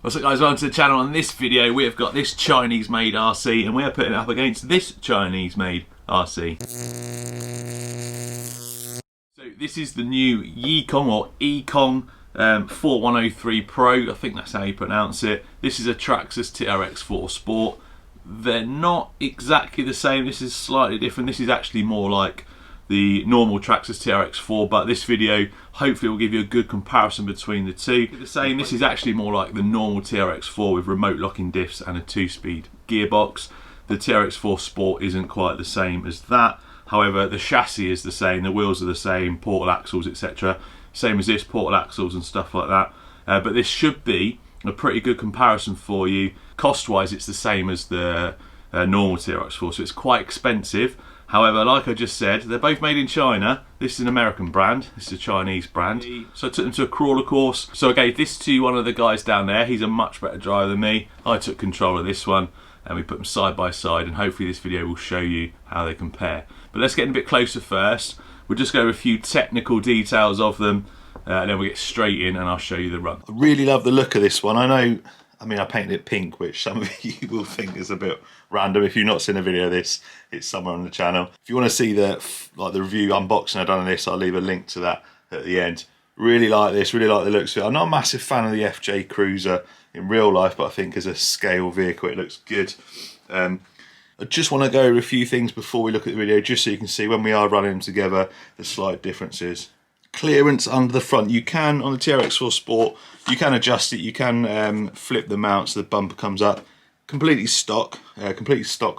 What's up guys, welcome to the channel. On this video we have got this Chinese made RC and we are putting it up against this Chinese made RC. So this is the new Yi Kong or E Kong YK4013 Pro, I think that's how you pronounce it. This is a Traxxas TRX4 Sport. They're not exactly the same, this is slightly different. This is actually more like the normal Traxxas TRX4, but this video hopefully will give you a good comparison between the two. The same, this is actually more like the normal TRX4 with remote locking diffs and a 2-speed gearbox. The TRX4 Sport isn't quite the same as that. However, the chassis is the same, the wheels are the same, portal axles, etc. Same as this, portal axles and stuff like that. But this should be a pretty good comparison for you. Cost-wise, it's the same as the normal TRX4, so it's quite expensive. However, like I just said, they're both made in China. This is an American brand, this is a Chinese brand. So I took them to a crawler course. So I gave this to one of the guys down there. He's a much better driver than me. I took control of this one and we put them side by side, and hopefully this video will show you how they compare. But let's get a bit closer first. We'll just go over a few technical details of them and then we'll get straight in and I'll show you the run. I really love the look of this one. I painted it pink, which some of you will think is a bit random. If you've not seen a video of this, it's somewhere on the channel. If you want to see the review unboxing I've done of this, I'll leave a link to that at the end. Really like this, really like the looks of it. I'm not a massive fan of the FJ Cruiser in real life, but I think as a scale vehicle it looks good. I just want to go over a few things before we look at the video, just so you can see when we are running them together, the slight differences. Clearance under the front, you can, on the TRX4 Sport, you can adjust it, you can flip the mount so the bumper comes up. Completely stock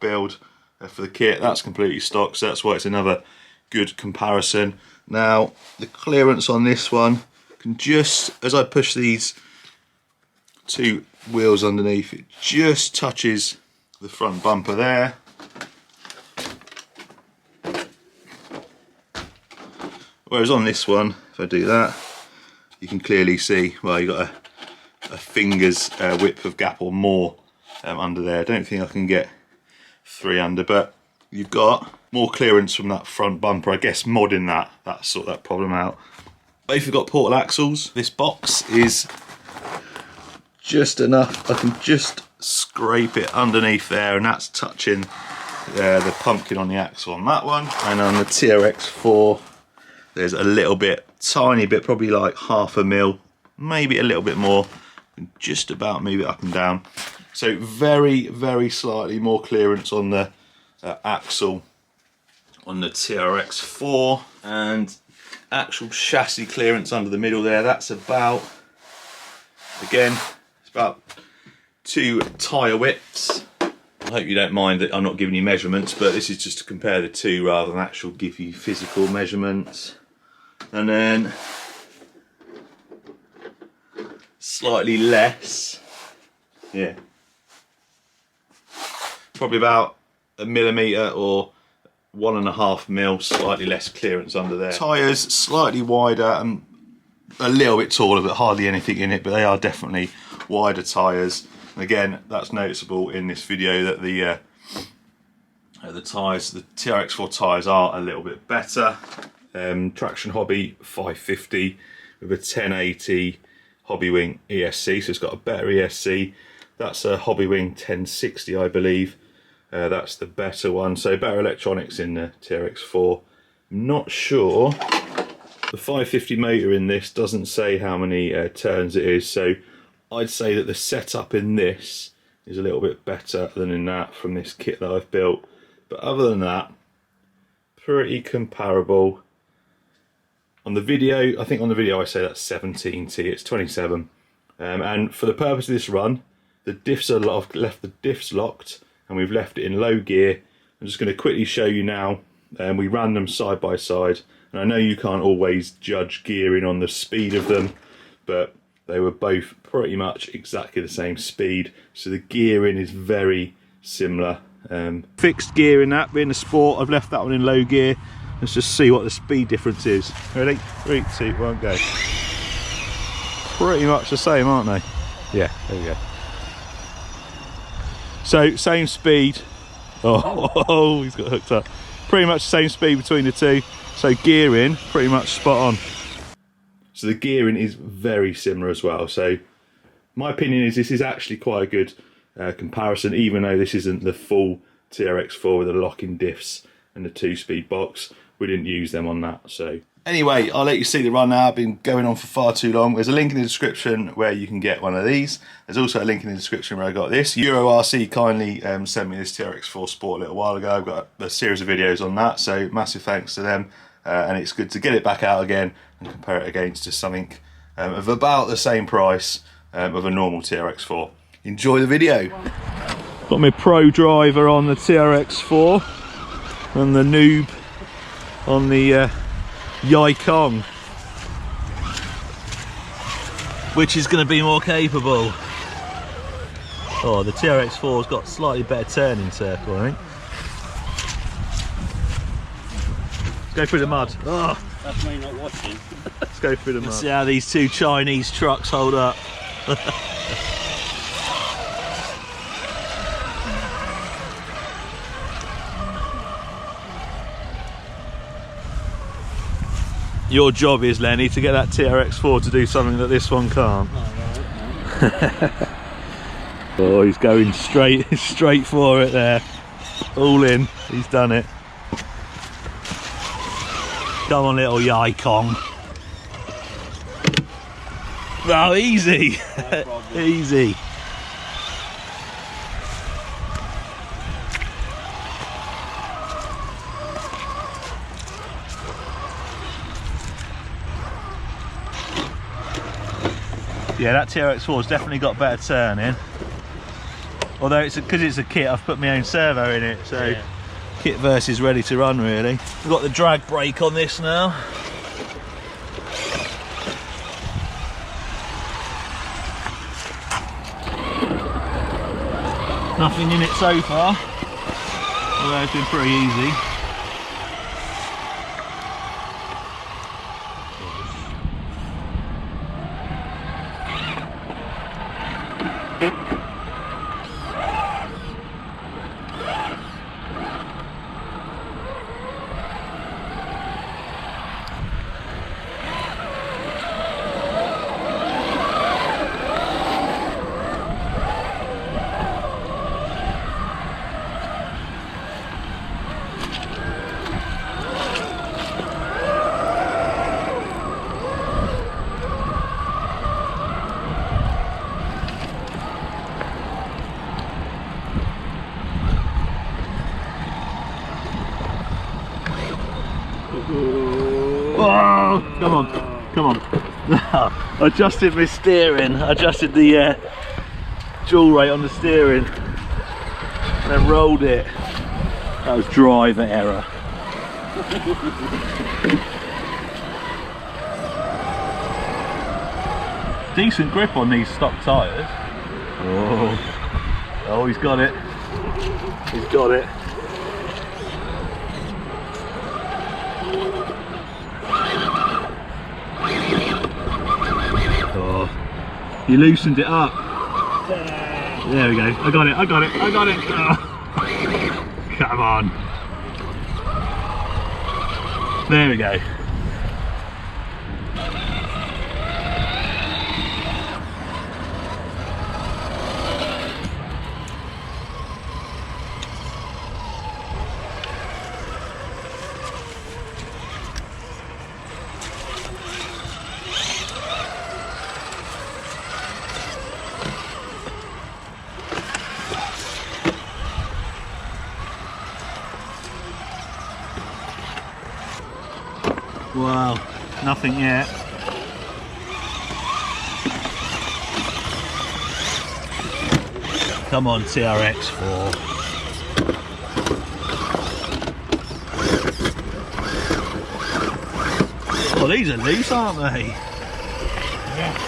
build for the kit, that's completely stock, so that's why it's another good comparison. Now, the clearance on this one, can just, as I push these two wheels underneath, it just touches the front bumper there. Whereas on this one, if I do that, you can clearly see, well, you've got a finger's width of gap or more under there. I don't think I can get 3 under, but you've got more clearance from that front bumper. I guess modding that sort that problem out. Both have got portal axles. This box is just enough, I can just scrape it underneath there, and that's touching the pumpkin on the axle on that one. And on the TRX4, there's a little bit, tiny bit, probably like 0.5 mil, maybe a little bit more, and just about move it up and down. So very, very slightly more clearance on the axle on the TRX4, and actual chassis clearance under the middle there, that's about, again, it's about 2 tyre widths. I hope you don't mind that I'm not giving you measurements, but this is just to compare the two rather than actual give you physical measurements. And then slightly less, yeah, probably about 1 millimetre or 1.5 mil, slightly less clearance under there. Tyres slightly wider and a little bit taller, but hardly anything in it, but they are definitely wider tyres. And again, that's noticeable in this video that the tyres, the TRX4 tyres are a little bit better. Traction Hobby 550 with a 1080 Hobby Wing ESC, so it's got a better ESC. That's a Hobby Wing 1060, I believe. That's the better one, so better electronics in the TRX4. I'm not sure. The 550 motor in this doesn't say how many turns it is, so I'd say that the setup in this is a little bit better than in that from this kit that I've built. But other than that, pretty comparable. On the video, I think on the video I say that's 17T, it's 27. And for the purpose of this run, the diffs are locked, left the diffs locked, and we've left it in low gear. I'm just going to quickly show you now. We ran them side by side, and I know you can't always judge gearing on the speed of them, but they were both pretty much exactly the same speed, so the gearing is very similar. Fixed gear in that, being a Sport, I've left that one in low gear. Let's just see what the speed difference is. Ready? 3, 2, 1, go. Pretty much the same, aren't they? Yeah, there we go. So, same speed. Oh, he's got hooked up. Pretty much the same speed between the two. So gearing, pretty much spot on. So the gearing is very similar as well. So My opinion is this is actually quite a good comparison, even though this isn't the full TRX4 with the lock-in diffs and the 2-speed box. We didn't use them on that, so. Anyway, I'll let you see the run now. I've been going on for far too long. There's a link in the description where you can get one of these. There's also a link in the description where I got this. B.E.R.C. kindly sent me this TRX4 Sport a little while ago. I've got a series of videos on that, so massive thanks to them. And it's good to get it back out again and compare it against just something of about the same price of a normal TRX4. Enjoy the video. Got my pro driver on the TRX4 and the noob on the Yi Kong, which is going to be more capable. Oh, the TRX4's got slightly better turning circle, I think. Let's go through the mud. Oh. That's me not watching. Let's go through the mud. Let's see how these two Chinese trucks hold up. Your job is, Lenny, to get that TRX4 to do something that this one can't. Oh, he's going straight for it there. All in. He's done it. Come on, little Yi Kong. Oh, easy. No easy. Yeah, that TRX4's definitely got better turning. Although it's because it's a kit, I've put my own servo in it, so yeah. Kit versus ready to run, really. We've got the drag brake on this now. Nothing in it so far, although it's been pretty easy. Oh, come on, come on. Adjusted my steering, adjusted the dual rate on the steering, and then rolled it. That was driver error. Decent grip on these stock tyres. Oh, he's got it. He's got it. You loosened it up. There we go. I got it. I got it. I got it. Oh. Come on. There we go. Wow, nothing yet. Come on, TRX4. Oh, these are loose, aren't they? Yeah.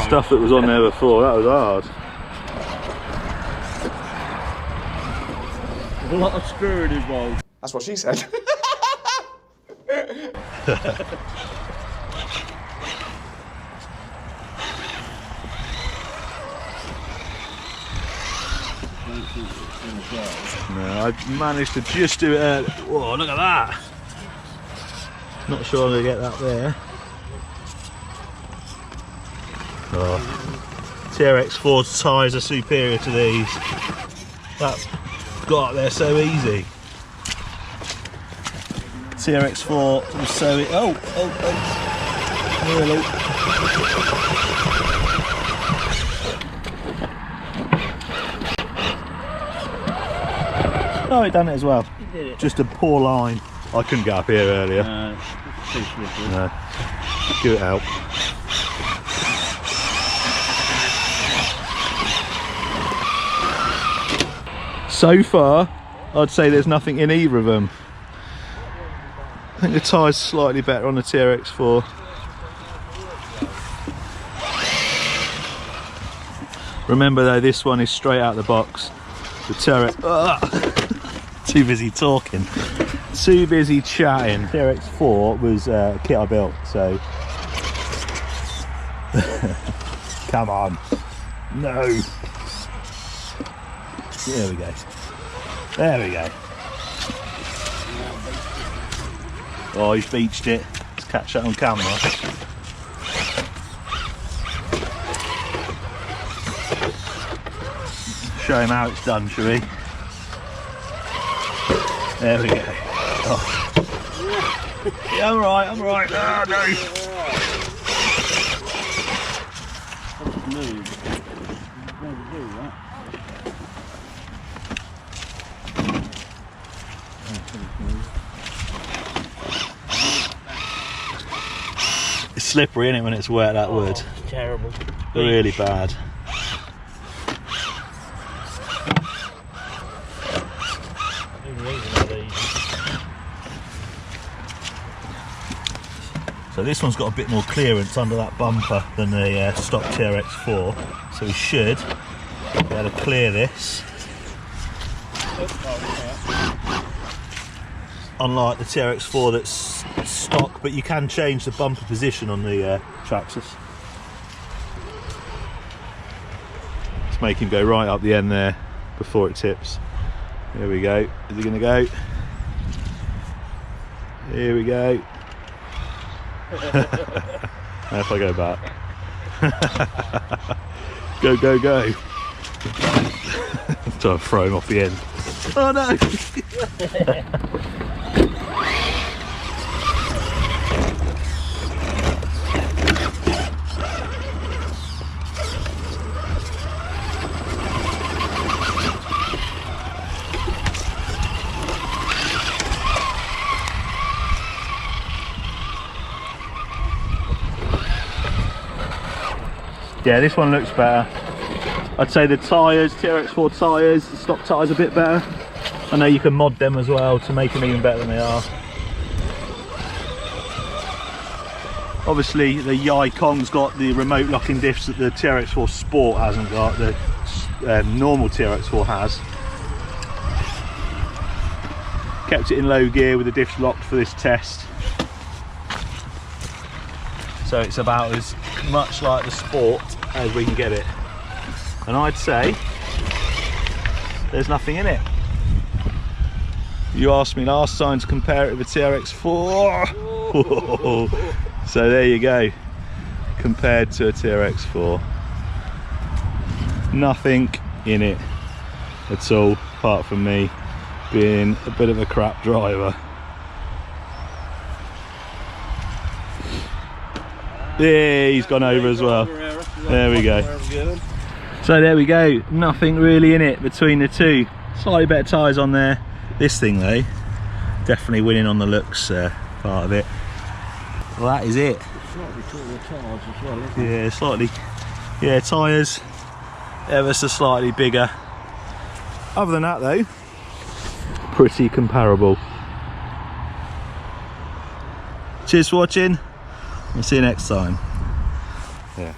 stuff that was on there before, that was hard. There's a lot of screwing involved. That's what she said. No, I managed to just do it. Whoa, look at that! Not sure I'm going to get that there. Oh. TRX4 tyres are superior to these. That got up there so easy. TRX4 was so really. Oh, it done it as well. You did it. Just a poor line. I couldn't get up here earlier. No, it's too slippery. No. Give it out. So far, I'd say there's nothing in either of them. I think the tyre's slightly better on the TRX4. Remember though, this one is straight out the box. The TRX... Too busy talking. Too busy chatting. TRX4 was a kit I built, so... Come on. No. There we go. There we go. Oh, he's beached it. Let's catch that on camera. Show him how it's done, shall we? There we go. Oh. Yeah, I'm right, I'm right. Oh, no. It's slippery, isn't it, when it's wet, that wood? It's terrible. Really bad. So this one's got a bit more clearance under that bumper than the stock TRX4, so we should be able to clear this. Unlike the TRX4 that's stock, but you can change the bumper position on the Traxxas. Let's make him go right up the end there before it tips. There we go. Is he going to go? Here we go. Now if I go back. Go, go, go. Try to throw him off the end. Oh no! Yeah, this one looks better. I'd say the tyres, TRX4 tyres, the stock tyres a bit better. I know you can mod them as well to make them even better than they are. Obviously the Yi Kong's got the remote locking diffs that the TRX4 Sport hasn't got, the normal TRX4 has. Kept it in low gear with the diffs locked for this test. So it's about as much like the Sport as we can get it. And I'd say there's nothing in it. You asked me last time to compare it with the TRX4. So there you go, compared to a TRX4. Nothing in it at all, apart from me being a bit of a crap driver. Yeah, he's gone over as well. There we go. So there we go, nothing really in it between the two. Slightly better tyres on there. This thing though, definitely winning on the looks part of it. Well, that is it. Slightly taller tyres as well, isn't it? Yeah, slightly. Yeah, tyres ever so slightly bigger. Other than that though, pretty comparable. Cheers for watching. We'll see you next time. Yeah.